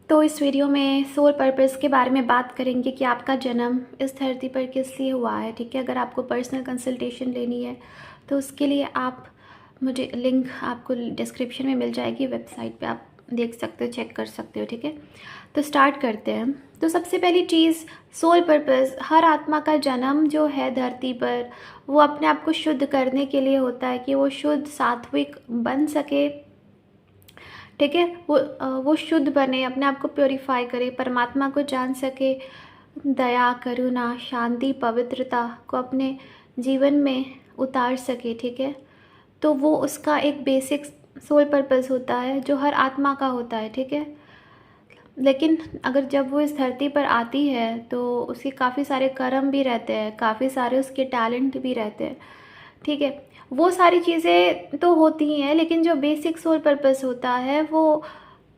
तो इस वीडियो में सोल पर्पस के बारे में बात करेंगे कि आपका जन्म इस धरती पर किस लिए हुआ है। ठीक है, अगर आपको पर्सनल कंसल्टेशन लेनी है तो उसके लिए आप मुझे लिंक आपको डिस्क्रिप्शन में मिल जाएगी, वेबसाइट पे आप देख सकते हो, चेक कर सकते हो। ठीक है, तो स्टार्ट करते हैं। तो सबसे पहली चीज़, सोल पर्पस, हर आत्मा का जन्म जो है धरती पर वो अपने आप को शुद्ध करने के लिए होता है कि वो शुद्ध सात्विक बन सके। ठीक है, वो शुद्ध बने, अपने आप को प्योरीफाई करे, परमात्मा को जान सके, दया, करुणा, शांति, पवित्रता को अपने जीवन में उतार सके। ठीक है, तो वो उसका एक बेसिक सोल पर्पस होता है जो हर आत्मा का होता है। ठीक है, लेकिन अगर जब वो इस धरती पर आती है तो उसके काफ़ी सारे कर्म भी रहते हैं, काफ़ी सारे उसके टैलेंट भी रहते हैं। ठीक है, वो सारी चीज़ें तो होती ही हैं, लेकिन जो बेसिक सोल पर्पस होता है वो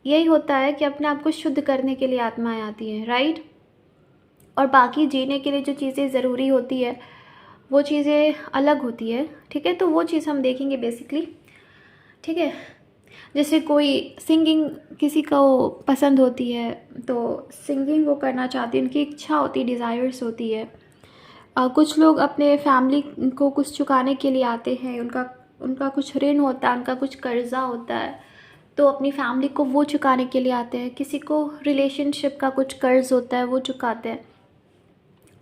यही होता है कि अपने आप को शुद्ध करने के लिए आत्माएं आती हैं, राइट। और बाकी जीने के लिए जो चीज़ें ज़रूरी होती है वो चीज़ें अलग होती है। ठीक है, तो वो चीज़ हम देखेंगे बेसिकली। ठीक है, जैसे कोई सिंगिंग किसी को पसंद होती है तो सिंगिंग वो करना चाहती है, उनकी इच्छा होती है, डिज़ायर्स होती है। कुछ लोग अपने फैमिली को कुछ चुकाने के लिए आते हैं, उनका उनका कुछ ऋण होता है, उनका कुछ कर्जा होता है, तो अपनी फैमिली को वो चुकाने के लिए आते हैं। किसी को रिलेशनशिप का कुछ कर्ज होता है, वो चुकाते हैं।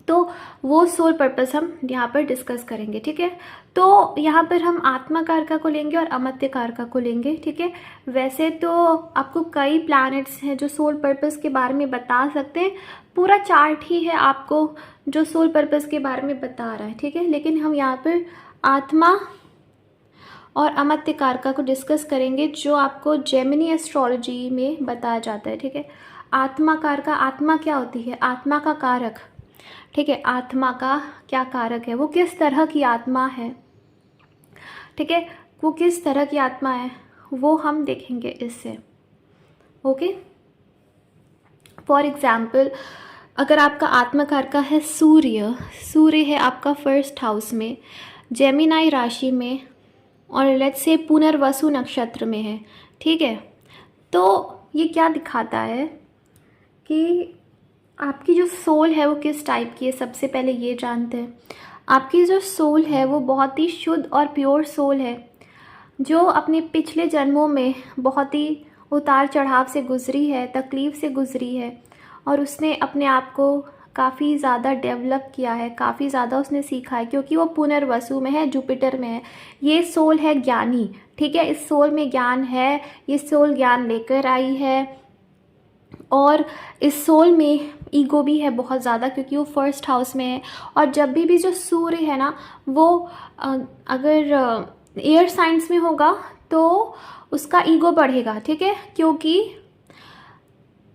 तो वो सोल पर्पस हम यहाँ पर डिस्कस करेंगे। ठीक है, तो यहाँ पर हम आत्मा कारका को लेंगे और अमर्त्य कारका को लेंगे। ठीक है, वैसे तो आपको कई प्लैनेट्स हैं जो सोल पर्पस के बारे में बता सकते हैं, पूरा चार्ट ही है आपको जो सोल पर्पस के बारे में बता रहा है। ठीक है, लेकिन हम यहाँ पर आत्मा और अमर्त्य कारका को डिस्कस करेंगे जो आपको जेमिनी एस्ट्रोलॉजी में बताया जाता है। ठीक है, आत्मा कारका, आत्मा क्या होती है, आत्मा का कारक। ठीक है, आत्मा का क्या कारक है, वो किस तरह की आत्मा है। ठीक है, वो किस तरह की आत्मा है वो हम देखेंगे इससे। ओके, फॉर एग्जाम्पल अगर आपका आत्मा कारका है सूर्य, सूर्य है आपका फर्स्ट हाउस में, जेमिनाई राशि में, और लेट्स से पुनर्वसु नक्षत्र में है। ठीक है, तो ये क्या दिखाता है कि आपकी जो सोल है वो किस टाइप की है। सबसे पहले ये जानते हैं, आपकी जो सोल है वो बहुत ही शुद्ध और प्योर सोल है जो अपने पिछले जन्मों में बहुत ही उतार चढ़ाव से गुजरी है, तकलीफ़ से गुजरी है, और उसने अपने आप को काफ़ी ज़्यादा डेवलप किया है, काफ़ी ज़्यादा उसने सीखा है, क्योंकि वो पुनर्वसु में है, जुपिटर में है। ये सोल है ज्ञानी। ठीक है, इस सोल में ज्ञान है, ये सोल ज्ञान लेकर आई है, और इस सोल में ईगो भी है बहुत ज़्यादा, क्योंकि वो फर्स्ट हाउस में है। और जब भी जो सूर्य है ना वो अगर एयर साइंस में होगा तो उसका ईगो बढ़ेगा। ठीक है, क्योंकि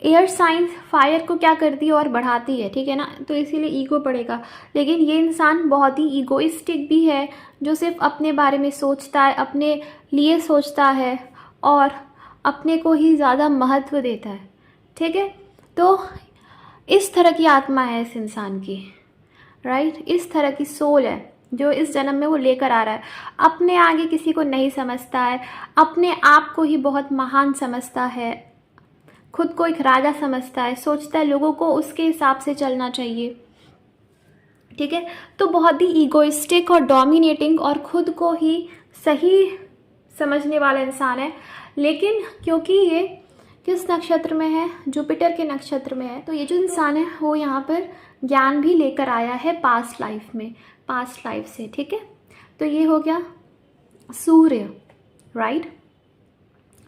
एयर साइंस फायर को क्या करती है और बढ़ाती है। ठीक है ना, तो इसीलिए ईगो बढ़ेगा। लेकिन ये इंसान बहुत ही ईगोइस्टिक भी है, जो सिर्फ अपने बारे में सोचता है, अपने लिए सोचता है और अपने को ही ज़्यादा महत्व देता है। ठीक है, तो इस तरह की आत्मा है इस इंसान की, राइट। इस तरह की सोल है जो इस जन्म में वो लेकर आ रहा है। अपने आगे किसी को नहीं समझता है, अपने आप को ही बहुत महान समझता है, खुद को एक राजा समझता है, सोचता है लोगों को उसके हिसाब से चलना चाहिए। ठीक है, तो बहुत ही ईगोइस्टिक और डोमिनेटिंग और खुद को ही सही समझने वाला इंसान है। लेकिन क्योंकि ये किस नक्षत्र में है, जुपिटर के नक्षत्र में है, तो ये जो इंसान है वो यहाँ पर ज्ञान भी लेकर आया है पास्ट लाइफ में, पास्ट लाइफ से। ठीक है, तो ये हो गया सूर्य, राइट।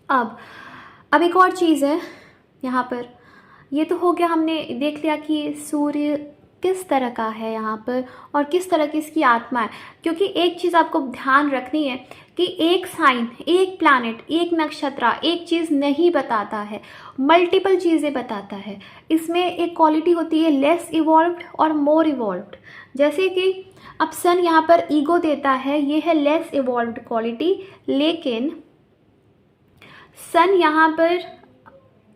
अब एक और चीज़ है यहाँ पर, ये तो हो गया, हमने देख लिया कि सूर्य किस तरह का है यहाँ पर और किस तरह की इसकी आत्मा है। क्योंकि एक चीज़ आपको ध्यान रखनी है कि एक साइन, एक प्लैनेट, एक नक्षत्र एक चीज़ नहीं बताता है, मल्टीपल चीज़ें बताता है। इसमें एक क्वालिटी होती है लेस इवॉल्व्ड और मोर इवॉल्व्ड। जैसे कि अब सन यहाँ पर ईगो देता है, ये है लेस इवॉल्व्ड क्वालिटी, लेकिन सन यहाँ पर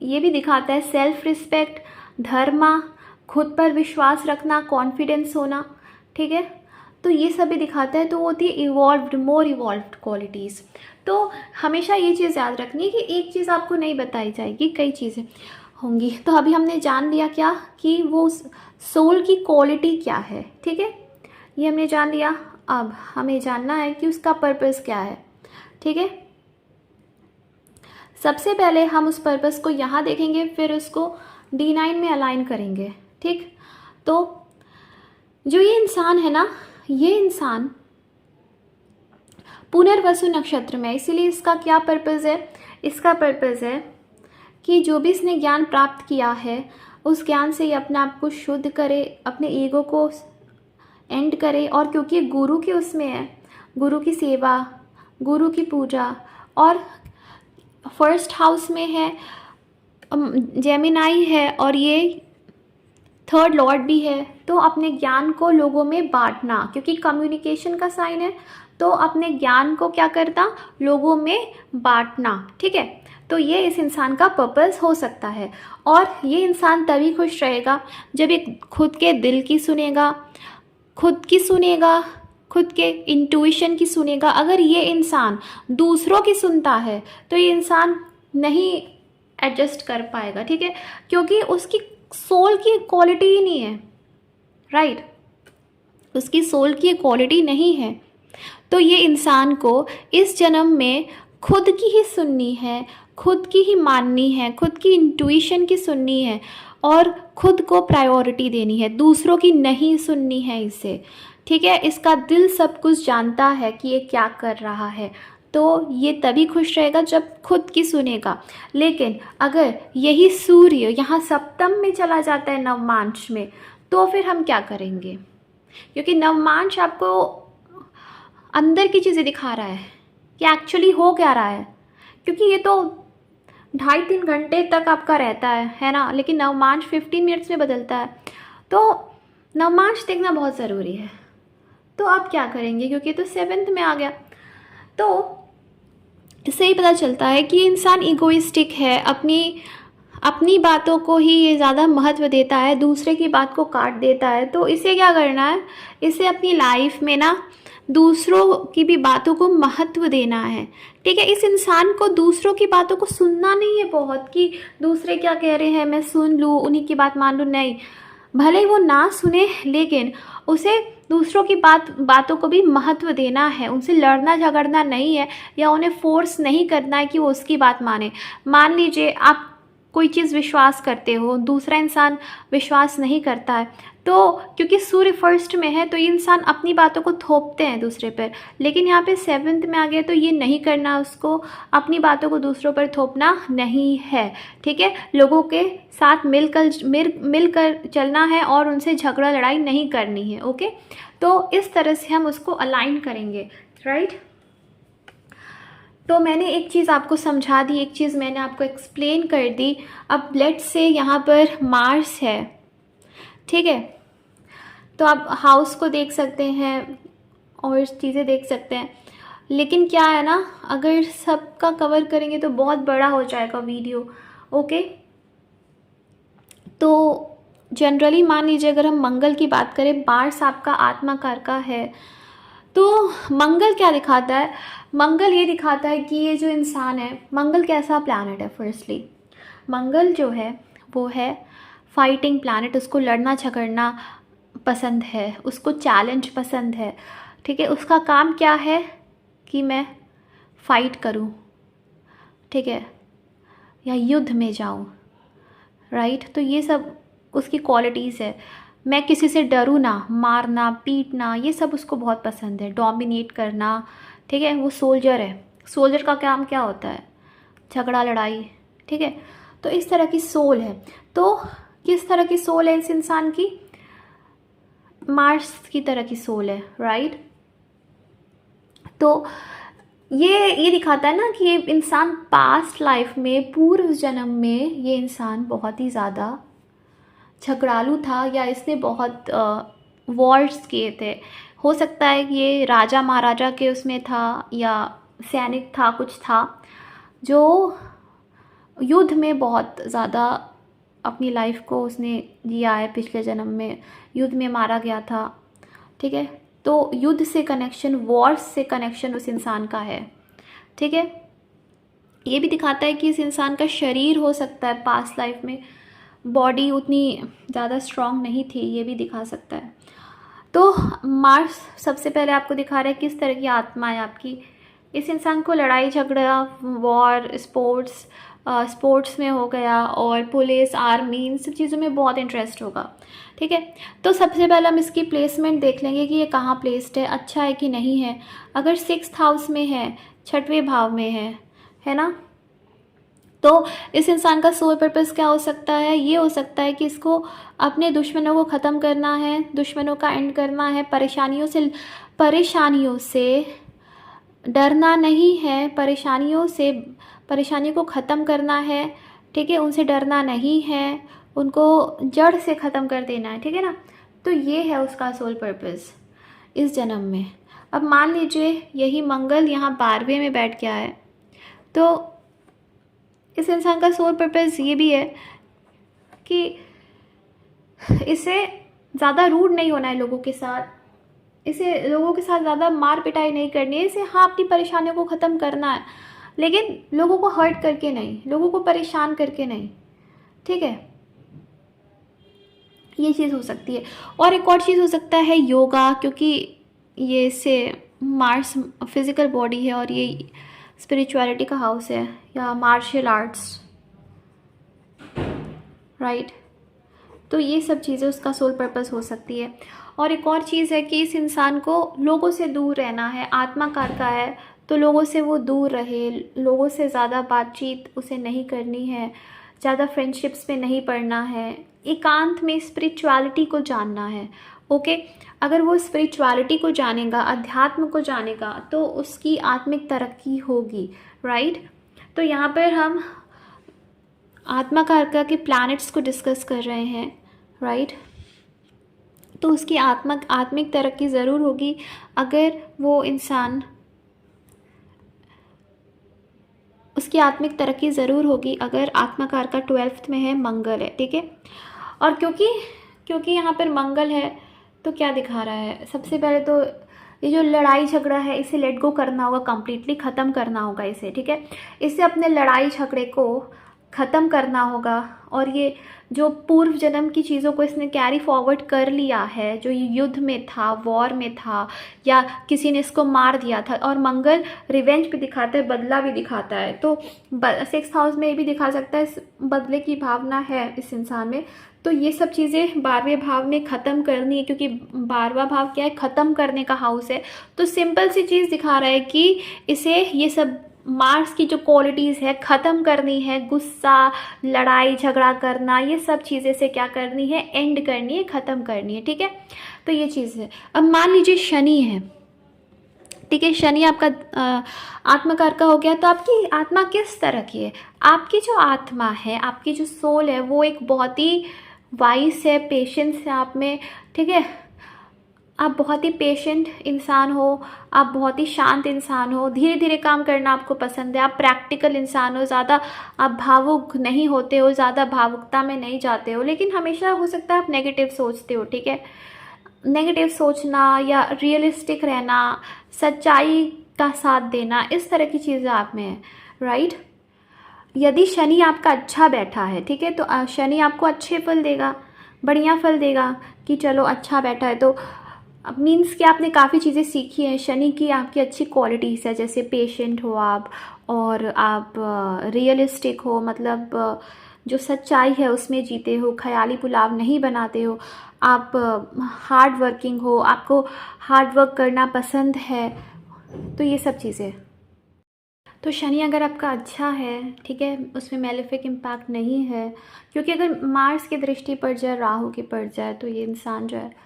ये भी दिखाता है सेल्फ रिस्पेक्ट, धर्म, खुद पर विश्वास रखना, कॉन्फिडेंस होना। ठीक है, तो ये सब भी दिखाता है, तो वो होती है इवॉल्व्ड, मोर इवॉल्व्ड क्वालिटीज़। तो हमेशा ये चीज़ याद रखनी है कि एक चीज़ आपको नहीं बताई जाएगी, कई चीज़ें। होंगी। तो अभी हमने जान लिया क्या कि वो सोल की क्वालिटी क्या है, ठीक है, ये हमने जान लिया। अब हमें जानना है कि उसका पर्पस क्या है, ठीक है। सबसे पहले हम उस पर्पस को यहाँ देखेंगे, फिर उसको D9 में अलाइन करेंगे, ठीक। तो जो ये इंसान है ना, ये इंसान पुनर्वसु नक्षत्र में, इसीलिए इसका क्या पर्पस है, इसका पर्पस है कि जो भी इसने ज्ञान प्राप्त किया है उस ज्ञान से ये अपने आप को शुद्ध करे, अपने ईगो को एंड करे। और क्योंकि गुरु के उसमें है, गुरु की सेवा, गुरु की पूजा, और फर्स्ट हाउस में है जेमिनाई है, और ये थर्ड लॉर्ड भी है। तो अपने ज्ञान को लोगों में बांटना, क्योंकि कम्युनिकेशन का साइन है, तो अपने ज्ञान को क्या करना, लोगों में बांटना, ठीक है। तो ये इस इंसान का पर्पस हो सकता है। और ये इंसान तभी खुश रहेगा जब एक खुद के दिल की सुनेगा, खुद की सुनेगा, खुद के इंट्यूशन की सुनेगा। अगर ये इंसान दूसरों की सुनता है तो ये इंसान नहीं एडजस्ट कर पाएगा, ठीक है, क्योंकि उसकी सोल की क्वालिटी ही नहीं है, राइट, उसकी सोल की क्वालिटी नहीं है। तो ये इंसान को इस जन्म में खुद की ही सुननी है, खुद की ही माननी है, खुद की इंट्यूशन की सुननी है, और खुद को प्रायोरिटी देनी है, दूसरों की नहीं सुननी है इसे, ठीक है। इसका दिल सब कुछ जानता है कि ये क्या कर रहा है, तो ये तभी खुश रहेगा जब खुद की सुनेगा। लेकिन अगर यही सूर्य यहाँ सप्तम में चला जाता है, नवमांश में, तो फिर हम क्या करेंगे, क्योंकि नवमांश आपको अंदर की चीज़ें दिखा रहा है कि एक्चुअली हो क्या रहा है, क्योंकि ये तो 2.5-3 घंटे तक आपका रहता है ना, लेकिन नवमांश 15 मिनट्स में बदलता है। तो नवमांश देखना बहुत ज़रूरी है। तो आप क्या करेंगे, क्योंकि तो 7th में आ गया, तो इससे ही पता चलता है कि इंसान इगोइस्टिक है, अपनी बातों को ही ये ज़्यादा महत्व देता है, दूसरे की बात को काट देता है। तो इसे क्या करना है, इसे अपनी लाइफ में ना दूसरों की भी बातों को महत्व देना है, ठीक है। इस इंसान को दूसरों की बातों को सुनना नहीं है बहुत, कि दूसरे क्या कह रहे हैं मैं सुन लूँ, उन्हीं की बात मान लूँ, नहीं, भले ही वो ना सुने, लेकिन उसे दूसरों की बातों को भी महत्व देना है, उनसे लड़ना झगड़ना नहीं है, या उन्हें फोर्स नहीं करना है कि वो उसकी बात माने। मान लीजिए आप कोई चीज़ विश्वास करते हो, दूसरा इंसान विश्वास नहीं करता है, तो क्योंकि सूर्य फर्स्ट में है तो ये इंसान अपनी बातों को थोपते हैं दूसरे पर, लेकिन यहाँ पे 7th में आ गया तो ये नहीं करना, उसको अपनी बातों को दूसरों पर थोपना नहीं है, ठीक है। लोगों के साथ मिलकर चलना है और उनसे झगड़ा लड़ाई नहीं करनी है, ओके। तो इस तरह से हम उसको अलाइन करेंगे, राइट। तो मैंने एक चीज़ आपको समझा दी, एक चीज़ मैंने आपको एक्सप्लेन कर दी। अब लेट्स से यहाँ पर मार्स है, ठीक है, तो आप हाउस को देख सकते हैं और चीज़ें देख सकते हैं, लेकिन क्या है ना, अगर सबका कवर करेंगे तो बहुत बड़ा हो जाएगा वीडियो, ओके। तो जनरली मान लीजिए अगर हम मंगल की बात करें, मार्स आपका आत्मा कारक है, तो मंगल क्या दिखाता है, मंगल ये दिखाता है कि ये जो इंसान है, मंगल कैसा प्लैनेट है, फर्स्टली मंगल जो है वो है फाइटिंग प्लैनेट, उसको लड़ना झगड़ना पसंद है, उसको चैलेंज पसंद है, ठीक है। उसका काम क्या है कि मैं फाइट करूं, ठीक है, या युद्ध में जाऊं, राइट। तो ये सब उसकी क्वालिटीज़ है। मैं किसी से डरूं ना, मारना पीटना, ये सब उसको बहुत पसंद है, डोमिनेट करना, ठीक है। वो सोल्जर है, सोल्जर का काम क्या होता है, झगड़ा लड़ाई, ठीक है। तो इस तरह की सोल है। तो किस तरह की सोल है इस इंसान की, मार्स की तरह की सोल है, राइट। तो ये दिखाता है ना कि ये इंसान पास्ट लाइफ में, पूर्व जन्म में ये इंसान बहुत ही ज़्यादा झगड़ालू था, या इसने बहुत वॉर्स किए थे। हो सकता है कि ये राजा महाराजा के उसमें था, या सैनिक था, कुछ था जो युद्ध में बहुत ज़्यादा अपनी लाइफ को उसने जिया है, पिछले जन्म में युद्ध में मारा गया था, ठीक है। तो युद्ध से कनेक्शन, वॉर्स से कनेक्शन उस इंसान का है, ठीक है। ये भी दिखाता है कि इस इंसान का शरीर हो सकता है पास्ट लाइफ में बॉडी उतनी ज़्यादा स्ट्रांग नहीं थी, ये भी दिखा सकता है। तो मार्स सबसे पहले आपको दिखा रहा है किस तरह की आत्मा है आपकी। इस इंसान को लड़ाई झगड़ा, वॉर, स्पोर्ट्स में हो गया, और पुलिस, आर्मी, इन सब चीज़ों में बहुत इंटरेस्ट होगा। ठीक है, तो सबसे पहले हम इसकी प्लेसमेंट देख लेंगे कि ये कहाँ प्लेस्ड है, अच्छा है कि नहीं है। अगर 6th हाउस में है, 6वें भाव में है ना, तो इस इंसान का सोल पर्पस क्या हो सकता है? ये हो सकता है कि इसको अपने दुश्मनों को ख़त्म करना है, दुश्मनों का एंड करना है, परेशानियों से डरना नहीं है, परेशानी को ख़त्म करना है। ठीक है, उनसे डरना नहीं है, उनको जड़ से ख़त्म कर देना है। ठीक है ना, तो ये है उसका सोल पर्पस इस जन्म में। अब मान लीजिए यही मंगल यहाँ 12वें में बैठ गया है, तो इस इंसान का सोल पर्पस ये भी है कि इसे ज़्यादा रूड नहीं होना है लोगों के साथ, इसे लोगों के साथ ज़्यादा मार पिटाई नहीं करनी है, इसे हाँ अपनी परेशानियों को ख़त्म करना है, लेकिन लोगों को हर्ट करके नहीं, लोगों को परेशान करके नहीं। ठीक है, ये चीज़ हो सकती है। और एक और चीज़ हो सकता है योगा, क्योंकि ये इससे मार्स फिज़िकल बॉडी है और ये स्पिरिचुअलिटी का हाउस है, या मार्शल आर्ट्स, राइट। तो ये सब चीज़ें उसका सोल पर्पस हो सकती है। और एक और चीज़ है कि इस इंसान को लोगों से दूर रहना है, आत्मा कारक है, तो लोगों से वो दूर रहे, लोगों से ज़्यादा बातचीत उसे नहीं करनी है, ज़्यादा फ्रेंडशिप्स में नहीं पड़ना है, एकांत में स्पिरिचुअलिटी को जानना है। ओके, अगर वो स्पिरिचुअलिटी को जानेगा, अध्यात्म को जानेगा, तो उसकी आत्मिक तरक्की होगी, राइट। तो यहाँ पर हम आत्मा कारक के प्लैनेट्स को डिस्कस कर रहे हैं, राइट। तो उसकी आत्मिक तरक्की ज़रूर होगी अगर वो इंसान, उसकी आत्मिक तरक्की ज़रूर होगी अगर आत्मा कारक 12th में है, मंगल है। ठीक है, और क्योंकि यहाँ पर मंगल है तो क्या दिखा रहा है? सबसे पहले तो ये जो लड़ाई झगड़ा है इसे लेट गो करना होगा, कम्प्लीटली ख़त्म करना होगा इसे। ठीक है, इसे अपने लड़ाई झगड़े को ख़त्म करना होगा, और ये जो पूर्व जन्म की चीज़ों को इसने कैरी फॉरवर्ड कर लिया है, जो ये युद्ध में था, वॉर में था, या किसी ने इसको मार दिया था। और मंगल रिवेंज भी दिखाता है, बदला भी दिखाता है, तो 6th हाउस में ये भी दिखा सकता है बदले की भावना है इस इंसान में। तो ये सब चीज़ें 12वें भाव में ख़त्म करनी है, क्योंकि 12वां भाव क्या है? ख़त्म करने का हाउस है। तो सिंपल सी चीज़ दिखा रहा है कि इसे ये सब मार्स की जो क्वालिटीज़ है ख़त्म करनी है, गुस्सा, लड़ाई झगड़ा करना, ये सब चीज़ें से क्या करनी है? एंड करनी है, ख़त्म करनी है। ठीक है, तो ये चीज़ है। अब मान लीजिए शनि है, ठीक है, शनि आपका आत्मकार का हो गया, तो आपकी आत्मा किस तरह की है? आपकी जो आत्मा है, आपकी जो सोल है, वो एक बहुत ही वाइस है, पेशेंस है आप में। ठीक है, आप बहुत ही पेशेंट इंसान हो, आप बहुत ही शांत इंसान हो, धीरे धीरे काम करना आपको पसंद है, आप प्रैक्टिकल इंसान हो, ज़्यादा आप भावुक नहीं होते हो, ज़्यादा भावुकता में नहीं जाते हो, लेकिन हमेशा हो सकता है आप नेगेटिव सोचते हो। ठीक है, नेगेटिव सोचना या रियलिस्टिक रहना, सच्चाई का साथ देना, इस तरह की चीज़ें आप में है, राइट। यदि शनि आपका अच्छा बैठा है, ठीक है, तो शनि आपको अच्छे फल देगा, बढ़िया फल देगा कि चलो अच्छा बैठा है, तो मीन्स कि आपने काफ़ी चीज़ें सीखी हैं। शनि की आपकी अच्छी क्वालिटीज़ है, जैसे पेशेंट हो आप, और आप रियलिस्टिक हो, मतलब जो सच्चाई है उसमें जीते हो, ख्याली पुलाव नहीं बनाते हो, आप हार्ड वर्किंग हो, आपको हार्ड वर्क करना पसंद है, तो ये सब चीज़ें। तो शनि अगर आपका अच्छा है, ठीक है, उसमें मेलेफिक इम्पैक्ट नहीं है, क्योंकि अगर मार्स की दृष्टि पड़ जाए, राहु की पड़ जाए, तो ये इंसान जो है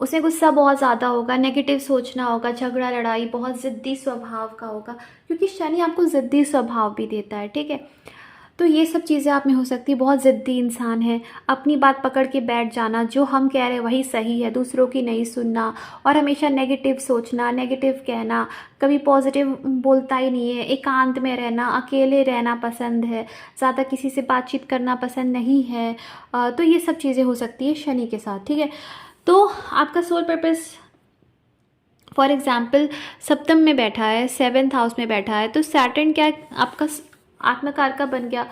उसे गुस्सा बहुत ज़्यादा होगा, नेगेटिव सोचना होगा, झगड़ा लड़ाई, बहुत ज़िद्दी स्वभाव का होगा, क्योंकि शनि आपको ज़िद्दी स्वभाव भी देता है। ठीक है, तो ये सब चीज़ें आप में हो सकती है। बहुत ज़िद्दी इंसान है, अपनी बात पकड़ के बैठ जाना, जो हम कह रहे हैं वही सही है, दूसरों की नहीं सुनना, और हमेशा नेगेटिव सोचना, नेगेटिव कहना, कभी पॉजिटिव बोलता ही नहीं है, एकांत में रहना, अकेले रहना पसंद है, ज़्यादा किसी से बातचीत करना पसंद नहीं है। तो ये सब चीज़ें हो सकती है शनि के साथ। ठीक है, तो आपका soul purpose for example 7th में बैठा है, 7th हाउस में बैठा है, तो सैटर्न क्या आपका आत्मकार का बन गया,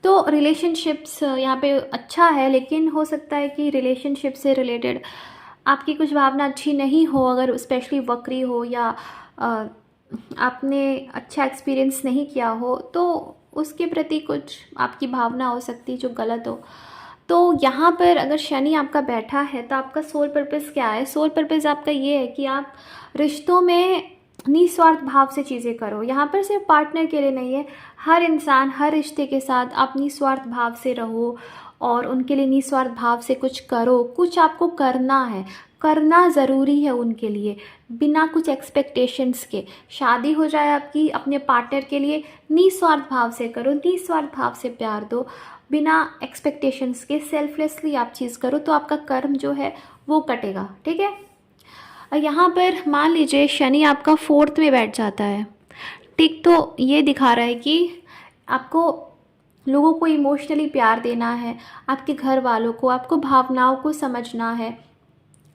तो रिलेशनशिप्स यहाँ पे अच्छा है, लेकिन हो सकता है कि रिलेशनशिप से रिलेटेड आपकी कुछ भावना अच्छी नहीं हो, अगर स्पेशली वक्री हो या आपने अच्छा एक्सपीरियंस नहीं किया हो, तो उसके प्रति कुछ आपकी भावना हो सकती है जो गलत हो। तो यहाँ पर अगर शनि आपका बैठा है तो आपका सोल पर्पस क्या है? सोल पर्पस आपका ये है कि आप रिश्तों में निस्वार्थ भाव से चीज़ें करो। यहाँ पर सिर्फ पार्टनर के लिए नहीं है, हर इंसान, हर रिश्ते के साथ आप निस्वार्थ भाव से रहो और उनके लिए निस्वार्थ भाव से कुछ करो। कुछ आपको करना है, करना ज़रूरी है उनके लिए, बिना कुछ एक्सपेक्टेशंस के। शादी हो जाए आपकी, अपने पार्टनर के लिए निस्वार्थ भाव से करो, निस्वार्थ भाव से प्यार दो, बिना एक्सपेक्टेशंस के सेल्फलेसली आप चीज़ करो, तो आपका कर्म जो है वो कटेगा। ठीक है। यहाँ पर मान लीजिए शनि आपका 4th में बैठ जाता है, ठीक, तो ये दिखा रहा है कि आपको लोगों को इमोशनली प्यार देना है, आपके घर वालों को, आपको भावनाओं को समझना है,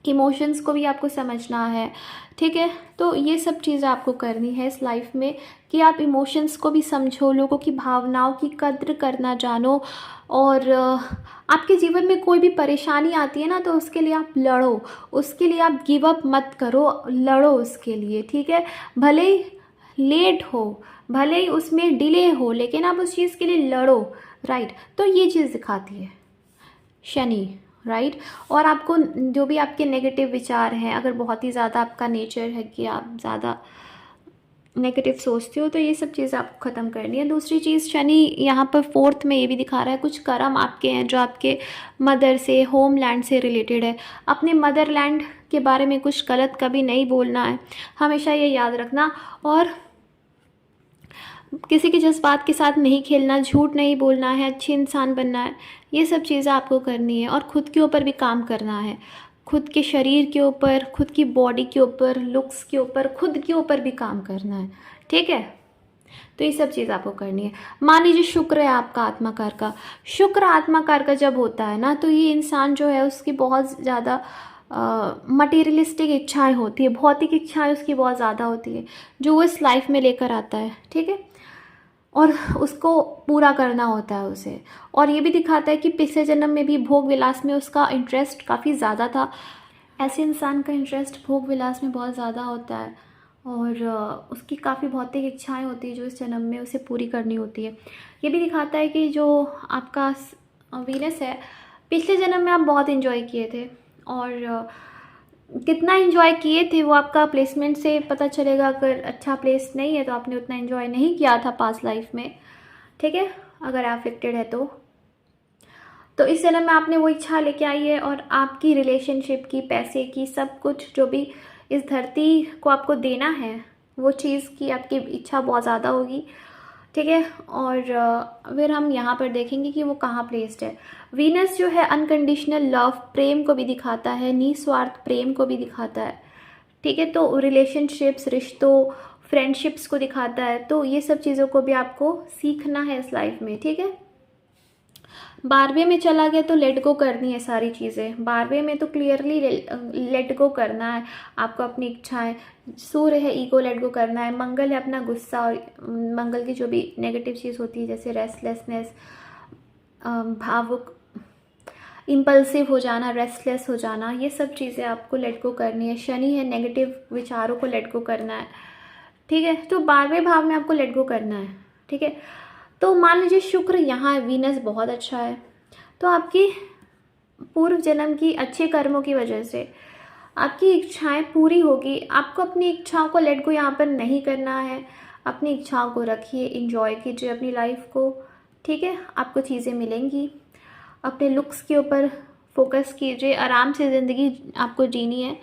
इमोशंस को भी आपको समझना है। ठीक है। तो ये सब चीज़ें आपको करनी है इस लाइफ में कि आप इमोशंस को भी समझो, लोगों की भावनाओं की कद्र करना जानो, और आपके जीवन में कोई भी परेशानी आती है ना, तो उसके लिए आप लड़ो, उसके लिए आप गिव अप मत करो, लड़ो उसके लिए। ठीक है। भले ही लेट हो, भले ही उसमें डिले हो, लेकिन आप उस चीज़ के लिए लड़ो। राइट। तो ये चीज़ दिखाती है शनि। राइट। और आपको जो भी आपके नेगेटिव विचार हैं, अगर बहुत ही ज़्यादा आपका नेचर है कि आप ज़्यादा नेगेटिव सोचते हो, तो ये सब चीज़ें आपको ख़त्म करनी है। दूसरी चीज़, शनि यहाँ पर 4th में ये भी दिखा रहा है कुछ कर्म आपके हैं जो आपके मदर से, होम लैंड से रिलेटेड है। अपने मदरलैंड के बारे में कुछ गलत कभी नहीं बोलना है, हमेशा ये याद रखना। और किसी के जज्बात के साथ नहीं खेलना, झूठ नहीं बोलना है, अच्छे इंसान बनना है, ये सब चीज़ें आपको करनी है। और ख़ुद के ऊपर भी काम करना है, खुद के शरीर के ऊपर, खुद की बॉडी के ऊपर, लुक्स के ऊपर, खुद के ऊपर भी काम करना है। ठीक है। तो ये सब चीज़ आपको करनी है। मान लीजिए शुक्र है आपका आत्माकार का, शुक्र आत्माकार का जब होता है ना, तो ये इंसान जो है उसकी बहुत ज़्यादा मटेरियलिस्टिक इच्छाएं होती है, भौतिक इच्छाएं उसकी बहुत ज़्यादा होती है, जो वो इस लाइफ में लेकर आता है। ठीक है। और उसको पूरा करना होता है उसे। और ये भी दिखाता है कि पिछले जन्म में भी भोग विलास में उसका इंटरेस्ट काफ़ी ज़्यादा था। ऐसे इंसान का इंटरेस्ट भोग विलास में बहुत ज़्यादा होता है, और उसकी काफ़ी भौतिक इच्छाएं होती है जो इस जन्म में उसे पूरी करनी होती है। ये भी दिखाता है कि जो आपका वीनस है, पिछले जन्म में आप बहुत इन्जॉय किए थे, और कितना एंजॉय किए थे वो आपका प्लेसमेंट से पता चलेगा। अगर अच्छा प्लेस नहीं है तो आपने उतना एंजॉय नहीं किया था पास्ट लाइफ में। ठीक है। अगर अफेक्टेड है तो इस जन्म में आपने वो इच्छा लेके आई है, और आपकी रिलेशनशिप की, पैसे की, सब कुछ जो भी इस धरती को आपको देना है, वो चीज़ की आपकी इच्छा बहुत ज़्यादा होगी। ठीक है। और फिर हम यहाँ पर देखेंगे कि वो कहाँ प्लेस्ड है। वीनस जो है अनकंडीशनल लव, प्रेम को भी दिखाता है, निस्वार्थ प्रेम को भी दिखाता है। ठीक है। तो रिलेशनशिप्स, रिश्तों, फ्रेंडशिप्स को दिखाता है। तो ये सब चीज़ों को भी आपको सीखना है इस लाइफ में। ठीक है। 12वें में चला गया तो लेट गो करनी है सारी चीज़ें। 12वें में तो क्लियरली लेट गो करना है आपको अपनी इच्छाएं। सूर्य है, ईगो लेट गो करना है। मंगल है अपना गुस्सा, और मंगल की जो भी नेगेटिव चीज़ होती है जैसे रेस्टलेसनेस, भावुक, इम्पल्सिव हो जाना, रेस्टलेस हो जाना, ये सब चीज़ें आपको लेट गो करनी है। शनि है, नेगेटिव विचारों को लेट गो करना है। ठीक है। तो 12वें भाव में आपको लेट गो करना है। ठीक है। तो मान लीजिए शुक्र यहाँ है, वीनस बहुत अच्छा है, तो आपकी पूर्व जन्म की अच्छे कर्मों की वजह से आपकी इच्छाएं पूरी होगी। आपको अपनी इच्छाओं को लेट गो यहाँ पर नहीं करना है। अपनी इच्छाओं को रखिए, एंजॉय कीजिए अपनी लाइफ को। ठीक है। आपको चीज़ें मिलेंगी। अपने लुक्स के ऊपर फोकस कीजिए, आराम से ज़िंदगी आपको जीनी है,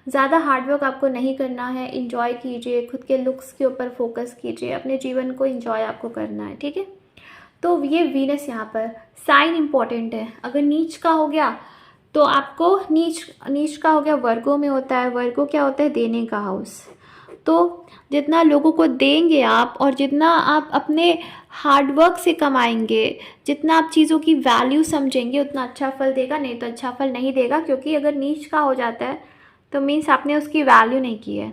ज़्यादा हार्डवर्क आपको नहीं करना है। एंजॉय कीजिए, खुद के लुक्स के ऊपर फोकस कीजिए, अपने जीवन को एंजॉय आपको करना है। ठीक है। तो ये वीनस यहाँ पर साइन इम्पॉर्टेंट है। अगर नीच का हो गया तो आपको नीच का हो गया, वर्गों में होता है। वर्गों क्या होता है? देने का हाउस। तो जितना लोगों को देंगे आप, और जितना आप अपने हार्डवर्क से कमाएंगे, जितना आप चीज़ों की वैल्यू समझेंगे, उतना अच्छा फल देगा। नहीं तो अच्छा फल नहीं देगा, क्योंकि अगर नीच का हो जाता है तो मीन्स आपने उसकी वैल्यू नहीं की है।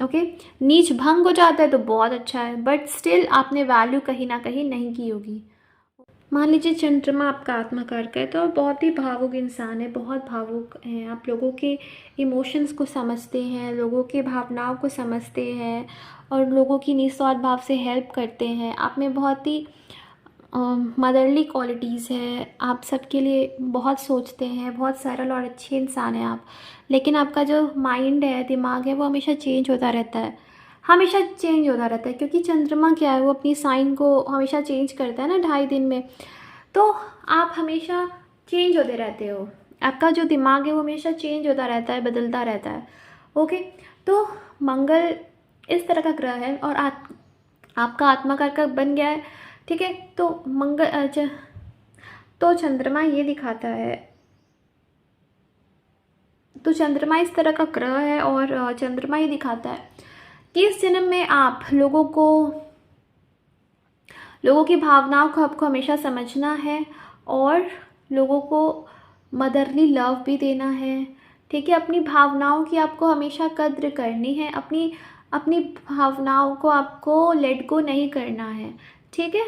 ओके, नीच भंग हो जाता है तो बहुत अच्छा है, बट स्टिल आपने वैल्यू कहीं ना कहीं नहीं की होगी। मान लीजिए चंद्रमा आपका आत्मकारक है, तो आप बहुत ही भावुक इंसान है, बहुत भावुक हैं, आप लोगों के इमोशंस को समझते हैं, लोगों के भावनाओं को समझते हैं और लोगों की निस्वार्थ भाव से हेल्प करते हैं। आप में बहुत ही मदरली क्वालिटीज़ है, आप सबके लिए बहुत सोचते हैं, बहुत सरल और अच्छे इंसान हैं आप। लेकिन आपका जो माइंड है, दिमाग है, वो हमेशा चेंज होता रहता है, हमेशा चेंज होता रहता है, क्योंकि चंद्रमा क्या है, वो अपनी साइन को हमेशा चेंज करता है ना 2.5 दिन में। तो आप हमेशा चेंज होते रहते हो, आपका जो दिमाग है वो हमेशा चेंज होता रहता है, बदलता रहता है। ओके, तो मंगल इस तरह का ग्रह है और आपका आत्मकारक बन गया है, ठीक है। तो तो चंद्रमा ये दिखाता है, तो चंद्रमा इस तरह का ग्रह है और चंद्रमा ये दिखाता है कि इस जन्म में आप लोगों की भावनाओं को आपको हमेशा समझना है और लोगों को मदरली लव भी देना है, ठीक है। अपनी भावनाओं की आपको हमेशा कद्र करनी है, अपनी अपनी भावनाओं को आपको लेट गो नहीं करना है, ठीक है।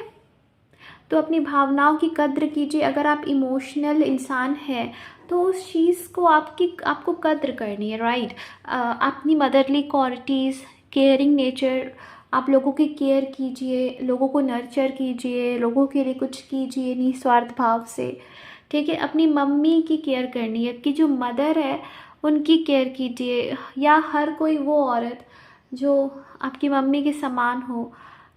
तो अपनी भावनाओं की कद्र कीजिए। अगर आप इमोशनल इंसान हैं तो उस चीज़ को आपको कद्र करनी है, राइट। अपनी मदरली क्वालिटीज़, केयरिंग नेचर, आप लोगों की केयर कीजिए, लोगों को नर्चर कीजिए, लोगों के लिए कुछ कीजिए निस्वार्थ भाव से, ठीक है। अपनी मम्मी की केयर करनी है, आपकी जो मदर है उनकी केयर कीजिए, या हर कोई वो औरत जो आपकी मम्मी के समान हो,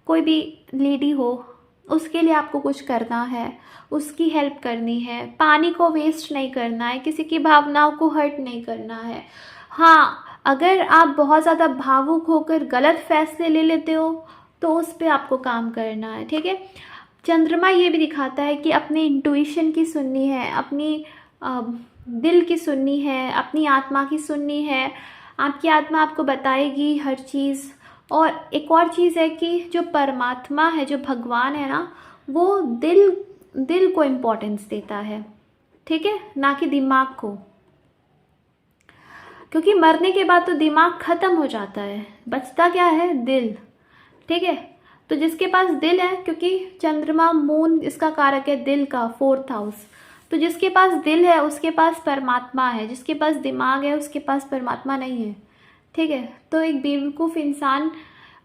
कोई भी लेडी हो, उसके लिए आपको कुछ करना है, उसकी हेल्प करनी है, पानी को वेस्ट नहीं करना है, किसी की भावनाओं को हर्ट नहीं करना है। हाँ, अगर आप बहुत ज़्यादा भावुक होकर गलत फैसले ले लेते हो तो उस पर आपको काम करना है, ठीक है। चंद्रमा ये भी दिखाता है कि अपने इंट्यूशन की सुननी है, अपनी दिल की सुननी है, अपनी आत्मा की सुननी है। आपकी आत्मा आपको बताएगी हर चीज़। और एक और चीज़ है कि जो परमात्मा है, जो भगवान है ना, वो दिल को इम्पोर्टेंस देता है, ठीक है, ना कि दिमाग को। क्योंकि मरने के बाद तो दिमाग ख़त्म हो जाता है, बचता क्या है, दिल, ठीक है। तो जिसके पास दिल है, क्योंकि चंद्रमा मून इसका कारक है दिल का, 4th हाउस, तो जिसके पास दिल है उसके पास परमात्मा है, जिसके पास दिमाग है उसके पास परमात्मा नहीं है, ठीक है। तो एक बेवकूफ़ इंसान,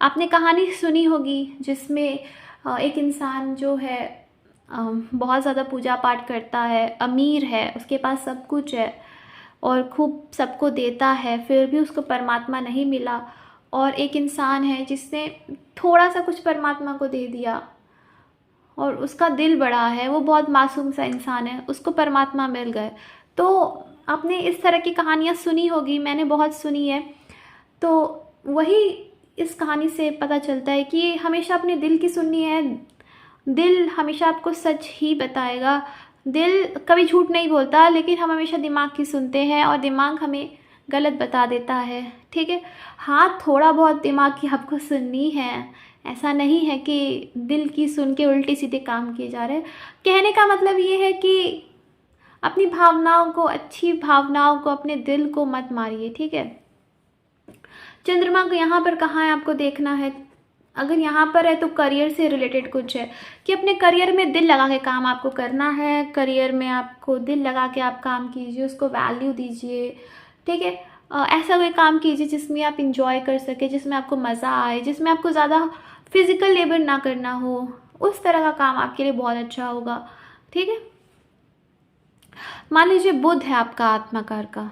आपने कहानी सुनी होगी जिसमें एक इंसान जो है बहुत ज़्यादा पूजा पाठ करता है, अमीर है, उसके पास सब कुछ है और खूब सबको देता है, फिर भी उसको परमात्मा नहीं मिला। और एक इंसान है जिसने थोड़ा सा कुछ परमात्मा को दे दिया और उसका दिल बड़ा है, वो बहुत मासूम सा इंसान है, उसको परमात्मा मिल गए। तो आपने इस तरह की कहानियाँ सुनी होगी, मैंने बहुत सुनी है। तो वही इस कहानी से पता चलता है कि हमेशा अपने दिल की सुननी है, दिल हमेशा आपको सच ही बताएगा, दिल कभी झूठ नहीं बोलता, लेकिन हम हमेशा दिमाग की सुनते हैं और दिमाग हमें गलत बता देता है, ठीक है। हाँ, थोड़ा बहुत दिमाग की आपको सुननी है, ऐसा नहीं है कि दिल की सुन के उल्टे सीधे काम किए जा रहे हैं। कहने का मतलब ये है कि अपनी भावनाओं को, अच्छी भावनाओं को, अपने दिल को मत मारिए, ठीक है। चंद्रमा को यहाँ पर कहाँ है आपको देखना है, अगर यहाँ पर है तो करियर से रिलेटेड कुछ है, कि अपने करियर में दिल लगा के काम आपको करना है, करियर में आपको दिल लगा के आप काम कीजिए, उसको वैल्यू दीजिए, ठीक है। ऐसा कोई काम कीजिए जिसमें आप इंजॉय कर सके, जिसमें आपको मज़ा आए, जिसमें आपको ज़्यादा फिजिकल लेबर ना करना हो, उस तरह का काम आपके लिए बहुत अच्छा होगा, ठीक है। मान लीजिए बुध है आपका आत्माकार का,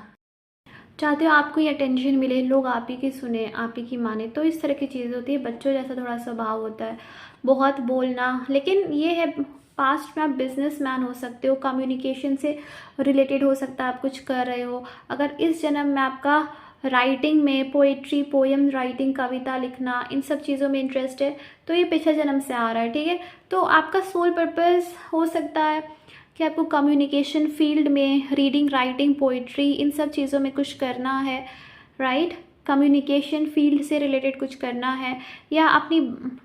चाहते हो आपको ये अटेंशन मिले, लोग आप ही की सुने, आप ही की माने, तो इस तरह की चीज़ होती है। बच्चों जैसा थोड़ा स्वभाव होता है, बहुत बोलना, लेकिन ये है पास्ट में आप बिजनेसमैन हो सकते हो, कम्युनिकेशन से रिलेटेड हो सकता है आप कुछ कर रहे हो। अगर इस जन्म में आपका राइटिंग में, पोइट्री, पोएम राइटिंग, कविता लिखना, इन सब चीज़ों में इंटरेस्ट है तो ये पिछले जन्म से आ रहा है, ठीक है। तो आपका सोल पर्पस हो सकता है कि आपको कम्युनिकेशन फील्ड में, रीडिंग, राइटिंग, पोइट्री, इन सब चीज़ों में कुछ करना है, राइट। कम्युनिकेशन फील्ड से रिलेटेड कुछ करना है, या अपनी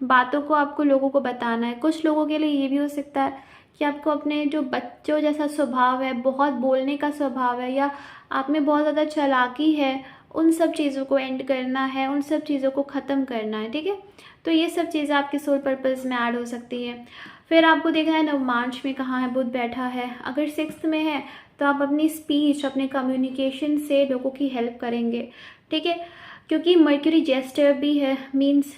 बातों को आपको लोगों को बताना है। कुछ लोगों के लिए ये भी हो सकता है कि आपको अपने जो बच्चों जैसा स्वभाव है, बहुत बोलने का स्वभाव है, या आप में बहुत ज़्यादा चालाकी है, उन सब चीज़ों को एंड करना है, उन सब चीज़ों को ख़त्म करना है, ठीक है। तो ये सब चीज़ें आपके सोल पर्पस में ऐड हो सकती है। फिर आपको देखना है नवमांश में कहाँ है बुध बैठा है। अगर 6th में है तो आप अपनी स्पीच, अपने कम्युनिकेशन से लोगों की हेल्प करेंगे, ठीक है। क्योंकि मर्क्यूरी जेस्टर भी है, मीन्स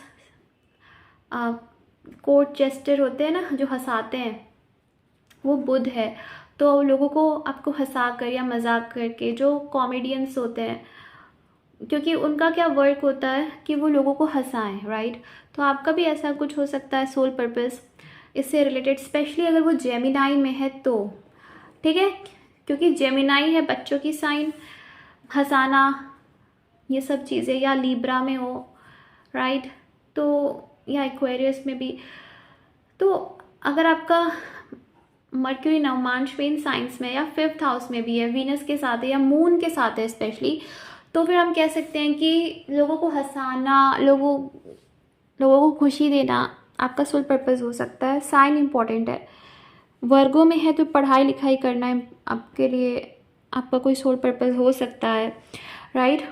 कोर्ट जेस्टर होते हैं ना जो हंसाते हैं, वो बुध है। तो लोगों को आपको हंसा कर या मजाक करके, जो कॉमेडियंस होते हैं, क्योंकि उनका क्या वर्क होता है कि वो लोगों को हंसाएं, राइट। तो आपका भी ऐसा कुछ हो सकता है सोल पर्पस इससे रिलेटेड, स्पेशली अगर वो जेमिनाई में है तो, ठीक है। क्योंकि जेमिनाई है बच्चों की साइन, हंसाना ये सब चीज़ें, या लीब्रा में हो, राइट। तो या एक्वेरियस में भी। तो अगर आपका मर्क्यूरी नवमांश में इन साइंस में या 5th हाउस में भी है, वीनस के साथ है या मून के साथ है स्पेशली, तो फिर हम कह सकते हैं कि लोगों को हंसाना, लोगों को खुशी देना आपका सोल पर्पस हो सकता है। साइन इम्पॉर्टेंट है। वर्गों में है तो पढ़ाई लिखाई करना आपके लिए आपका कोई सोल पर्पस हो सकता है, राइट।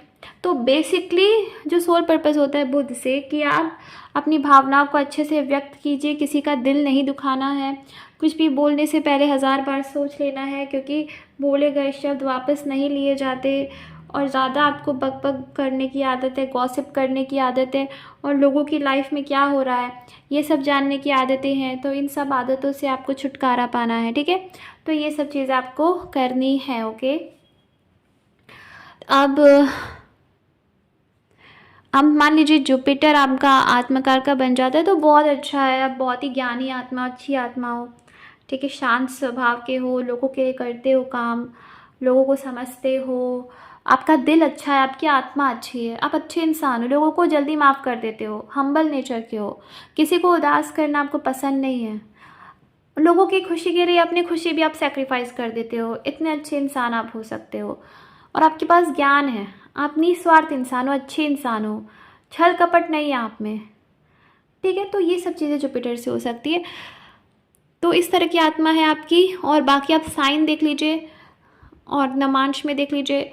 तो बेसिकली जो सोल पर्पस होता है बुध से, कि आप अपनी भावनाओं को अच्छे से व्यक्त कीजिए, किसी का दिल नहीं दुखाना है, कुछ भी बोलने से पहले 1000 बार सोच लेना है, क्योंकि बोले गए शब्द वापस नहीं लिए जाते। और ज़्यादा आपको बक बक करने की आदत है, गॉसिप करने की आदत है, और लोगों की लाइफ में क्या हो रहा है ये सब जानने की आदतें हैं। तो इन सब आदतों से आपको छुटकारा पाना है, ठीक है। तो ये सब चीज़ें आपको करनी है, ओके। अब मान लीजिए जुपिटर आपका आत्मकार का बन जाता है तो बहुत अच्छा है। आप बहुत ही ज्ञानी आत्मा, अच्छी आत्मा हो, ठीक है, शांत स्वभाव के हो, लोगों के लिए करते हो काम, लोगों को समझते हो, आपका दिल अच्छा है, आपकी आत्मा अच्छी है, आप अच्छे इंसान हो, लोगों को जल्दी माफ़ कर देते हो, हम्बल नेचर के हो, किसी को उदास करना आपको पसंद नहीं है, लोगों की खुशी के लिए अपनी खुशी भी आप सेक्रीफाइस कर देते हो, इतने अच्छे इंसान आप हो सकते हो। और आपके पास ज्ञान है, आप निस्वार्थ इंसान हो, अच्छे इंसान हो, छल कपट नहीं है आप में, ठीक है। तो ये सब चीज़ें जुपिटर से हो सकती है। तो इस तरह की आत्मा है आपकी। और बाकी आप साइन देख लीजिए और नमांश में देख लीजिए।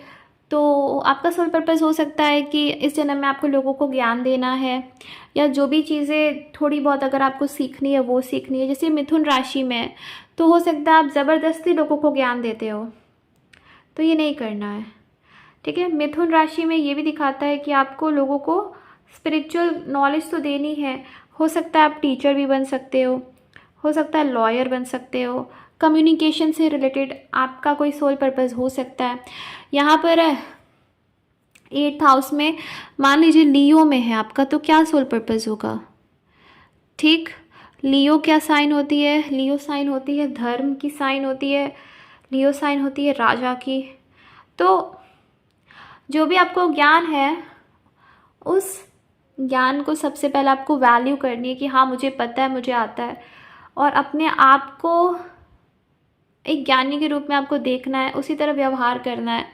तो आपका सोल पर्पस हो सकता है कि इस जन्म में आपको लोगों को ज्ञान देना है, या जो भी चीज़ें थोड़ी बहुत अगर आपको सीखनी है वो सीखनी है। जैसे मिथुन राशि में है तो हो सकता है आप ज़बरदस्ती लोगों को ज्ञान देते हो, तो ये नहीं करना है, ठीक है। मिथुन राशि में ये भी दिखाता है कि आपको लोगों को स्पिरिचुअल नॉलेज तो देनी है। हो सकता है आप टीचर भी बन सकते हो सकता है लॉयर बन सकते हो, कम्युनिकेशन से रिलेटेड आपका कोई सोल पर्पस हो सकता है। यहाँ पर 8th हाउस में मान लीजिए लियो में है आपका, तो क्या सोल पर्पस होगा, ठीक। लियो क्या साइन होती है, लियो साइन होती है धर्म की साइन होती है, लियो साइन होती है राजा की। तो जो भी आपको ज्ञान है उस ज्ञान को सबसे पहले आपको वैल्यू करनी है कि हाँ मुझे पता है, मुझे आता है, और अपने आप को एक ज्ञानी के रूप में आपको देखना है, उसी तरह व्यवहार करना है।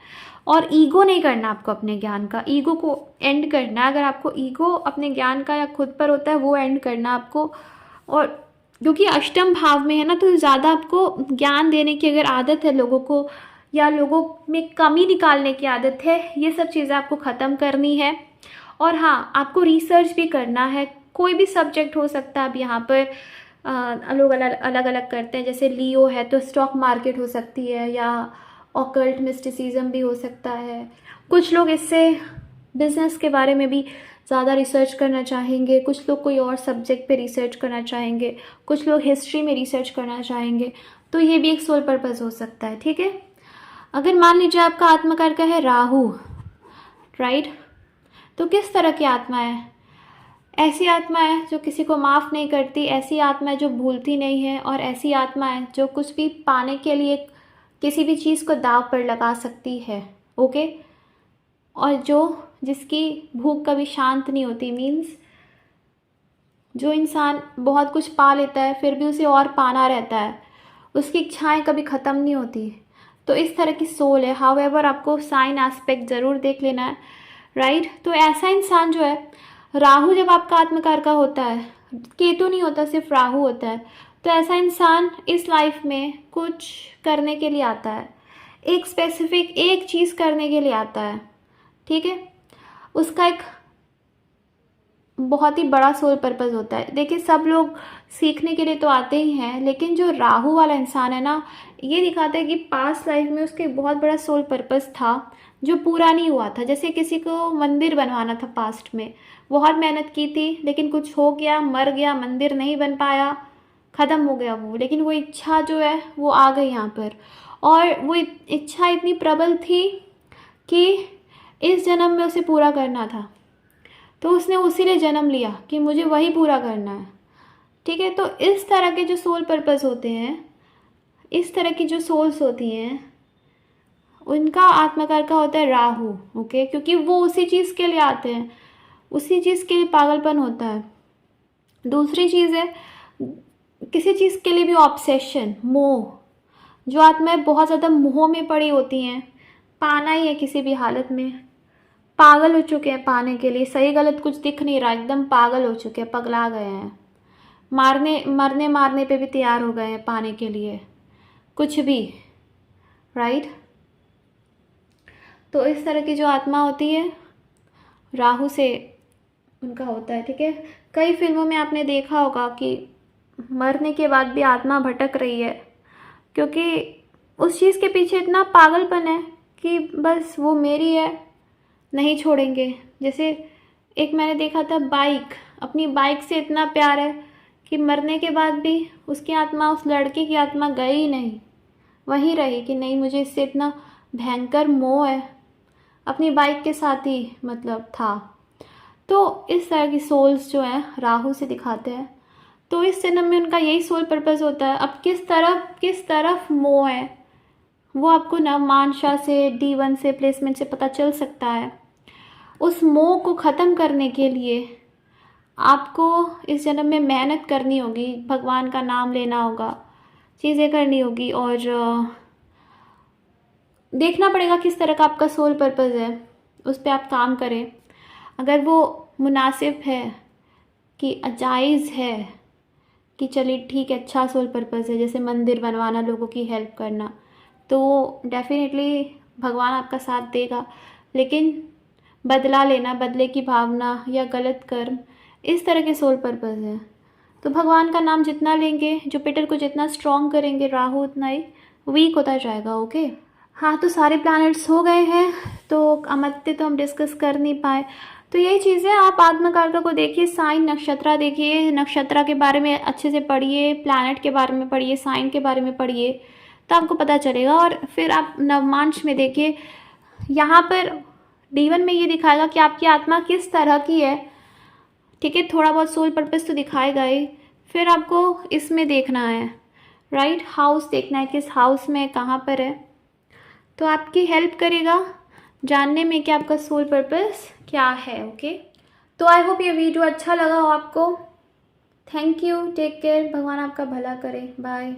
और ईगो नहीं करना आपको, अपने ज्ञान का ईगो को एंड करना है। अगर आपको ईगो अपने ज्ञान का या खुद पर होता है वो एंड करना आपको। और क्योंकि अष्टम भाव में है ना, तो ज़्यादा आपको ज्ञान देने की अगर आदत है लोगों को, या लोगों में कमी निकालने की आदत है, ये सब चीज़ें आपको ख़त्म करनी है। और हाँ, आपको रिसर्च भी करना है, कोई भी सब्जेक्ट हो सकता है। अब यहाँ पर लोग अलग अलग करते हैं, जैसे लियो है तो स्टॉक मार्केट हो सकती है, या ऑकल्ट मिस्टिसिज्म भी हो सकता है। कुछ लोग इससे बिजनेस के बारे में भी ज़्यादा रिसर्च करना चाहेंगे, कुछ लोग कोई और सब्जेक्ट पे रिसर्च करना चाहेंगे, कुछ लोग हिस्ट्री में रिसर्च करना चाहेंगे। तो ये भी एक सोल पर्पस हो सकता है, ठीक है। अगर मान लीजिए आपका आत्मकार का है राहु, राइट, तो किस तरह की आत्मा है, ऐसी आत्मा है जो किसी को माफ़ नहीं करती, ऐसी आत्मा है जो भूलती नहीं है, और ऐसी आत्मा है जो कुछ भी पाने के लिए किसी भी चीज़ को दाव पर लगा सकती है, ओके। और जिसकी भूख कभी शांत नहीं होती, मीन्स जो इंसान बहुत कुछ पा लेता है फिर भी उसे और पाना रहता है, उसकी इच्छाएं कभी ख़त्म नहीं होती। तो इस तरह की सोल है। हाउएवर आपको साइन एस्पेक्ट ज़रूर देख लेना है, राइट। तो ऐसा इंसान जो है, राहु जब आपका आत्मकार का होता है, केतु नहीं होता, सिर्फ राहु होता है, तो ऐसा इंसान इस लाइफ में कुछ करने के लिए आता है, एक स्पेसिफिक एक चीज़ करने के लिए आता है, ठीक है। उसका एक बहुत ही बड़ा सोल पर्पस होता है। देखिए सब लोग सीखने के लिए तो आते ही हैं, लेकिन जो राहु वाला इंसान है ना, ये दिखाता है कि पास्ट लाइफ में उसके बहुत बड़ा सोल पर्पस था जो पूरा नहीं हुआ था। जैसे किसी को मंदिर बनवाना था पास्ट में, बहुत मेहनत की थी लेकिन कुछ हो गया, मर गया, मंदिर नहीं बन पाया, ख़त्म हो गया वो, लेकिन वो इच्छा जो है वो आ गई यहाँ पर। और वो इच्छा इतनी प्रबल थी कि इस जन्म में उसे पूरा करना था, तो उसने उसी लिए जन्म लिया कि मुझे वही पूरा करना है। ठीक है, तो इस तरह के जो सोल पर्पस होते हैं, इस तरह की जो सोल्स होती हैं, उनका आत्मकार का होता है राहु। ओके, क्योंकि वो उसी चीज़ के लिए आते हैं, उसी चीज़ के लिए पागलपन होता है। दूसरी चीज़ है किसी चीज़ के लिए भी ऑब्सेशन, मोह। जो आत्माएं बहुत ज़्यादा मोह में पड़ी होती हैं, पाना ही है किसी भी हालत में, पागल हो चुके हैं पाने के लिए, सही गलत कुछ दिख नहीं रहा, एकदम पागल हो चुके हैं, पगला गए हैं, मरने मारने पे भी तैयार हो गए हैं पाने के लिए कुछ भी, राइट। तो इस तरह की जो आत्मा होती है राहु से उनका होता है। ठीक है, कई फिल्मों में आपने देखा होगा कि मरने के बाद भी आत्मा भटक रही है, क्योंकि उस चीज़ के पीछे इतना पागलपन है कि बस वो मेरी है, नहीं छोड़ेंगे। जैसे एक मैंने देखा था, बाइक, अपनी बाइक से इतना प्यार है कि मरने के बाद भी उसकी आत्मा, उस लड़के की आत्मा गई ही नहीं, वहीं रही कि नहीं, मुझे इससे इतना भयंकर मोह है, अपनी बाइक के साथ ही मतलब था। तो इस तरह की सोल्स जो हैं राहु से दिखाते हैं। तो इस जन्म में उनका यही सोल पर्पस होता है। अब किस तरफ मोह है वो आपको नवमांशा से, D1 से, प्लेसमेंट से पता चल सकता है। उस मोह को ख़त्म करने के लिए आपको इस जन्म में मेहनत करनी होगी, भगवान का नाम लेना होगा, चीज़ें करनी होगी, और देखना पड़ेगा किस तरह का आपका सोल पर्पस है, उस पर आप काम करें। अगर वो मुनासिब है कि जायज़ है कि चलिए ठीक है, अच्छा सोल पर्पस है, जैसे मंदिर बनवाना, लोगों की हेल्प करना, तो डेफिनेटली भगवान आपका साथ देगा। लेकिन बदला लेना, बदले की भावना या गलत कर्म, इस तरह के सोल पर्पस है, तो भगवान का नाम जितना लेंगे, जुपिटर को जितना स्ट्रॉन्ग करेंगे, राहु उतना ही वीक होता जाएगा। ओके, हाँ, तो सारे प्लैनेट्स हो गए हैं, तो अमत्य तो हम डिस्कस कर नहीं पाए। तो यही चीज़ है, आप आत्मकारका को देखिए, साइन नक्षत्र देखिए, नक्षत्र के बारे में अच्छे से पढ़िए, प्लैनेट के बारे में पढ़िए, साइन के बारे में पढ़िए, तो आपको पता चलेगा। और फिर आप नवमांश में देखिए, यहाँ पर D1 में ये दिखाएगा कि आपकी आत्मा किस तरह की है। ठीक है, थोड़ा बहुत सोल पर्पस तो दिखाएगा ही, फिर आपको इसमें देखना है, राइट, हाउस देखना है, किस हाउस में, कहाँ पर है, तो आपकी हेल्प करेगा जानने में कि आपका सोल पर्पस क्या है। ओके, तो आई होप ये वीडियो अच्छा लगा हो आपको। थैंक यू, टेक केयर, भगवान आपका भला करे, बाय।